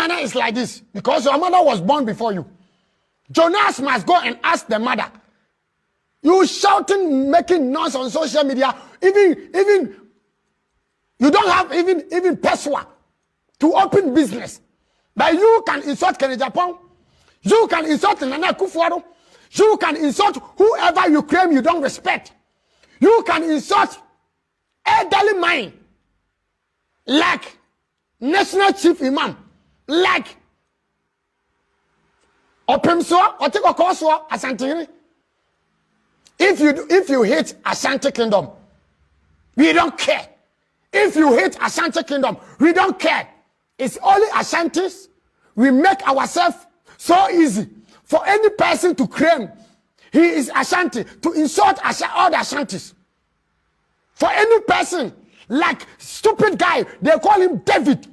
Ghana is like this because your mother was born before you. Jonas must go and ask the mother. You shouting, making noise on social media, even you don't have even peswa to open business. But you can insult Kenya Japan. You can insult Nana Akufo Addo. You can insult whoever you claim you don't respect. You can insult elderly man like National Chief Imam, like Opemso, Otekokoswa, Asante. If you hate Ashanti Kingdom, we don't care. If you hate Ashanti Kingdom, we don't care. It's only Ashantis. We make ourselves so easy for any person to claim he is Ashanti, to insult all the Ashantis. For any person, like stupid guy, they call him David.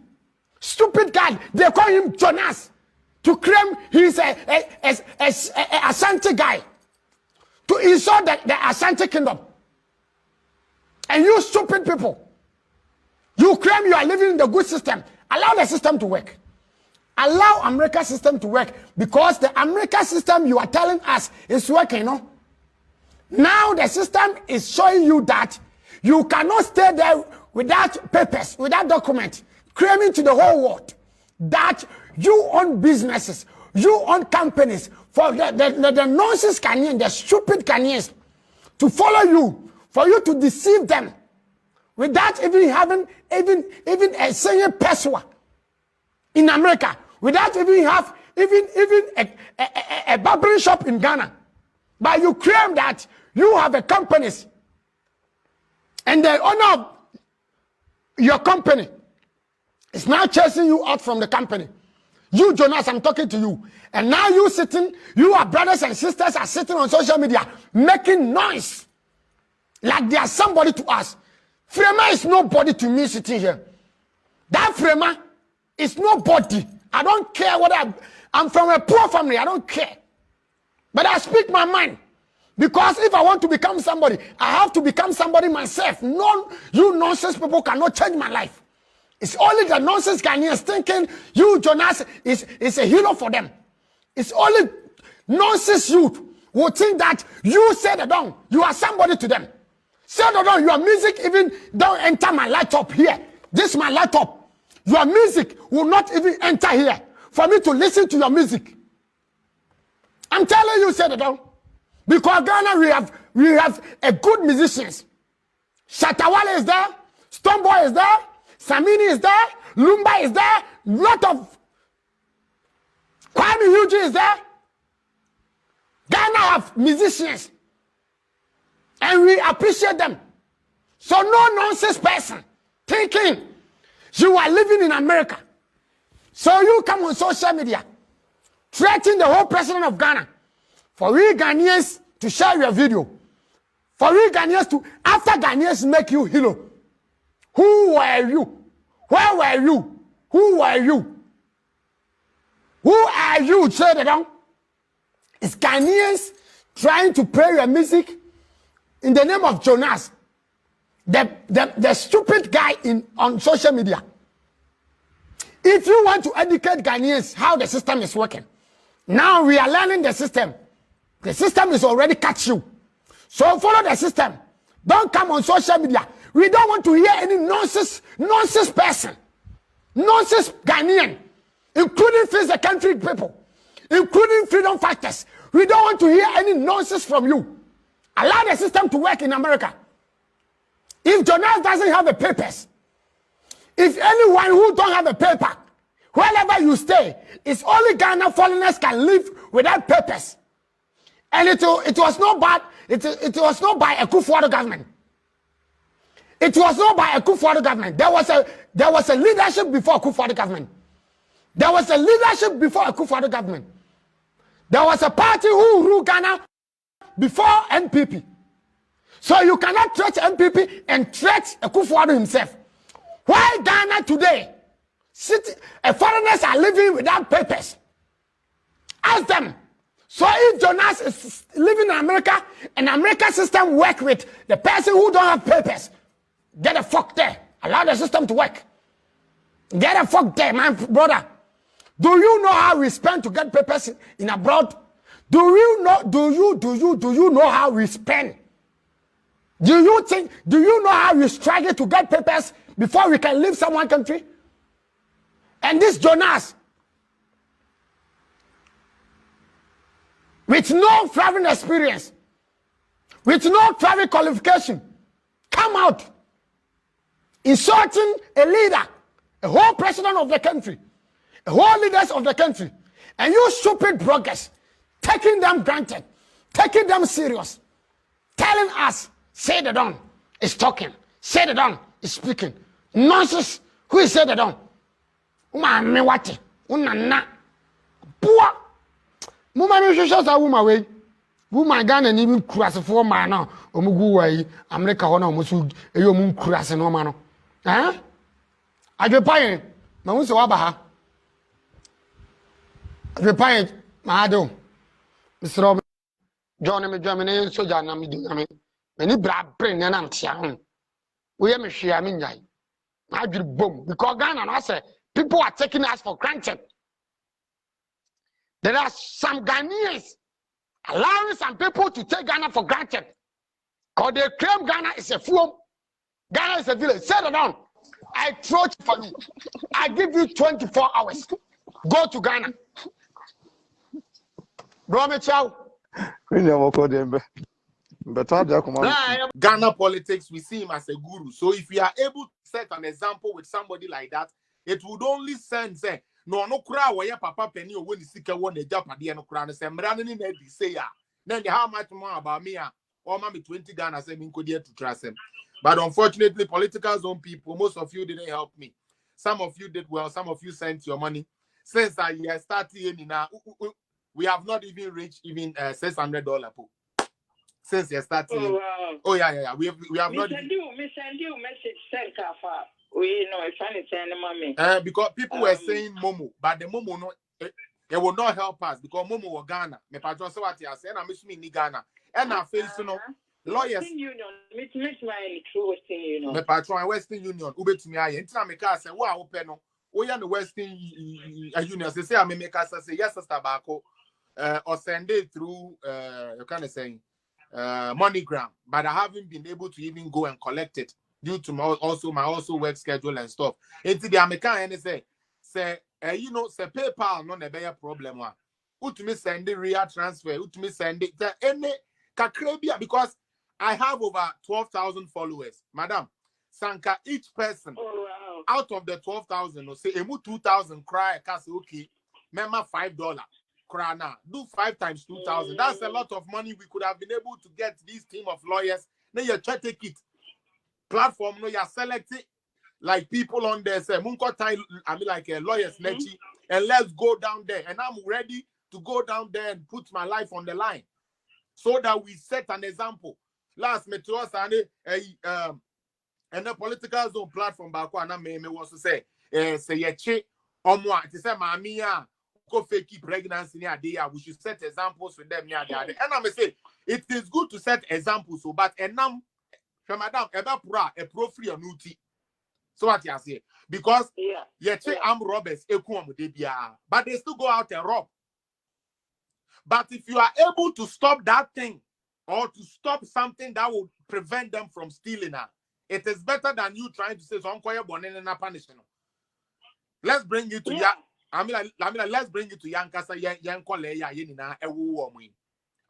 Stupid guy, they call him Jonas. To claim he's a Ashanti guy. To insult the Ashanti Kingdom. And you stupid people, you claim you are living in the good system. Allow the system to work. Allow American system to work, because the American system you are telling us is working, no? Now the system is showing you that you cannot stay there without papers, without documents, claiming to the whole world that you own businesses, you own companies, for the nonsense Ghanaians, the stupid Ghanaians, to follow you, for you to deceive them, without even having even a single person in America, without even have a barbering shop in Ghana. But you claim that you have a companies, and the owner of your company is now chasing you out from the company. You, Jonas, I'm talking to you. And now you sitting, you are brothers and sisters are sitting on social media making noise like they are somebody to us. Frema is nobody to me sitting here. That Frema is nobody. I don't care whether I'm from a poor family. I don't care. But I speak my mind. Because if I want to become somebody, I have to become somebody myself. No, you nonsense people cannot change my life. It's only the nonsense Ghanaians thinking you, Jonas, is a hero for them. It's only nonsense youth who think that you said it down. You are somebody to them. Said it down. Your music even don't enter my laptop here. This is my laptop. Your music will not even enter here for me to listen to your music. I'm telling you, said it down. Because Ghana, we have a good musicians. Shatawale is there. Stoneboy is there. Samini is there. Lumba is there. Lot of Kwame Yuji is there. Ghana have musicians. And we appreciate them. So no nonsense person thinking you are living in America. So you come on social media, threatening the whole president of Ghana. For we Ghanaians to share your video. For we Ghanaians to, after Ghanaians make you hero. Who were you? Where were you? Who were you? Who are you? Say it down. It's Ghanaians trying to play your music in the name of Jonas, the stupid guy on social media. If you want to educate Ghanaians how the system is working, now we are learning the system. The system is already catch you. So follow the system. Don't come on social media. We don't want to hear any nonsense person, nonsense Ghanaian, including Face the Country people, including freedom fighters. We don't want to hear any nonsense from you. Allow the system to work in America. If Jonas doesn't have a papers, if anyone who don't have a paper, wherever you stay, it's only Ghana foreigners can live without papers. And it was not bad. It was not by Akufo Addo government. It was not by Akufo Addo government. There was a leadership before Akufo Addo government. There was a leadership before Akufo Addo government. There was a party who ruled Ghana before NPP. So you cannot threat NPP and threat Akufo Addo himself. Why Ghana today? Foreigners are living without papers. Ask them. So if Jonas is living in America and American system work with the person who don't have papers, get the fuck there. Allow the system to work. Get the fuck there, my brother. Do you know how we spend to get papers in abroad? Do you know how we spend? Do you know how we struggle to get papers before we can leave some one country? And this Jonas, with no traveling experience, with no travel qualification, come out insulting a leader, a whole president of the country, a whole leaders of the country, and you stupid bloggers taking them granted, taking them serious, telling us, say the don is talking, say the don is speaking. Nonsense. Who is say the don? Me what? Unana. Poor. Muma me shows a woman way. Woman Ghana and even cross for man now. Omugu way. America hona omusu. Eyo mun cross no man. Eh? Adwe paye. Ma won se wa ba ha. Adwe paye ma ado. Mr. John me Germany soja na me di na me. Many bra brain na am tia ho. We me hwea me nyai. Ma adwe bom because Ghana no say people are taking us for granted. There are some Ghanaians allowing some people to take Ghana for granted. Because they claim Ghana is a fool. Ghana is a village. Set it down. I throw it for you. I give you 24 hours. Go to Ghana. Ghana politics, we see him as a guru. So if we are able to set an example with somebody like that, it would only send say no kura where papa penny or when the sicker one the Japadi and Ukraine say running in say ya. Then how much more about me or maybe 20 Ghana say me could to trust him. But unfortunately, political zone people, most of you didn't help me. Some of you did well, some of you sent your money. Since I started now, we have not even reached even $600. Since you started. Oh, wow. Oh yeah. We have not. Me send you message send Kafa. We know if I send mommy. Because people were saying Momo, but the Momo no, it will not help us because Momo was Ghana. Me patron say what you say, and I miss me in Ghana. And I feel so no lawyers. Western Union, meet my true Western Union. Me patron Western Union. Ube to me aye. Intina me ka say wa open no. We are the Western Union. Say I me ka say yes sister bako. Or send it through you kind of saying MoneyGram, but I haven't been able to even go and collect it due to my work schedule and stuff. Into the American and say you know say PayPal no be a problem one. Utumi send the real transfer, utumi send it any kakrebia because I have over 12,000 followers, madam. Sanka each person out of the 12,000 no say emu 2,000 cry cause okay, member $5. Krana, do 5 times 2,000. That's a lot of money we could have been able to get this team of lawyers. Then you try to take it. Platform, no, you're selecting like people on there say, Munko time, I mean like lawyers, and let's go down there. And I'm ready to go down there and put my life on the line so that we set an example. Last Metros and the political zone platform back when I was to say ye omwa, to say mamia. Go fake pregnancy near there. We should set examples for them near there. And I'm say it is good to set examples, so but and now, madam, a pro free or nuti. So what you say? Because armed robbers, but they still go out and rob. But if you are able to stop that thing or to stop something that will prevent them from stealing, it is better than you trying to say so. Let's bring it to let's bring it to Yankasa Yankole Yenina Ewu Omi.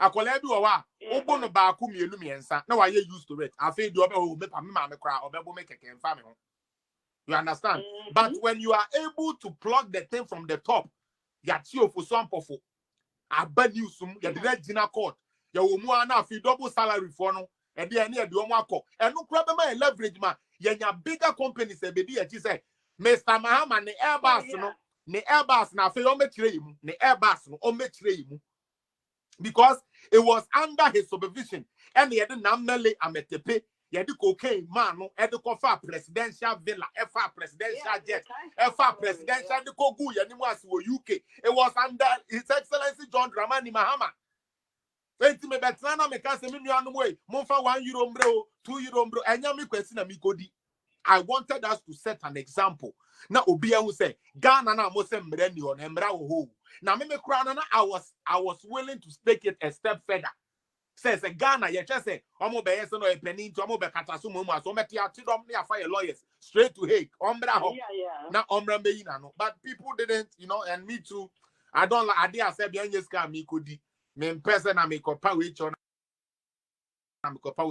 Akole bi wa obo no ba ku mienu miensa na wa ye used to it. Afi do obe make me cry obe make keke mfa me ho. You understand? But when you are able to plug the thing from the top, ya ti ofo so ampofo. Aba newsum ya de gina court. Ya wo mu ana afi double salary for no. E de ene e de omo akọ. Enu kura be ma leverage ma. Ya nya bigger companies e be di e ti say Mr. Mahama ne Airbus no. Ne Airbus na fe ometire ne Airbus no ometire because it was under his supervision and he had namely ametepe he had cocaine man no had the presidential villa presidential jet presidential the kogu yanimu as UK it was under His Excellency John Dramani Mahama. Me betrana me kan se me nuanu way mo fa €1 mbro €2 mbro enya me kwesi na mi kodi I wanted us to set an example. Now Obia who say Ghana na mo se mre ni on emra wo ho. Now me kura na I was willing to take it a step further. Says a Ghana, you just say, Omo be yes no a penny to Omo be katasu mu aso meti atidom ne afa lawyers straight to Hague. Ombra ho. Na ombra be ina no. But people didn't, and me too. I don't like idea say be anya ska me kodi. Me person na me kopa we cho na me kopa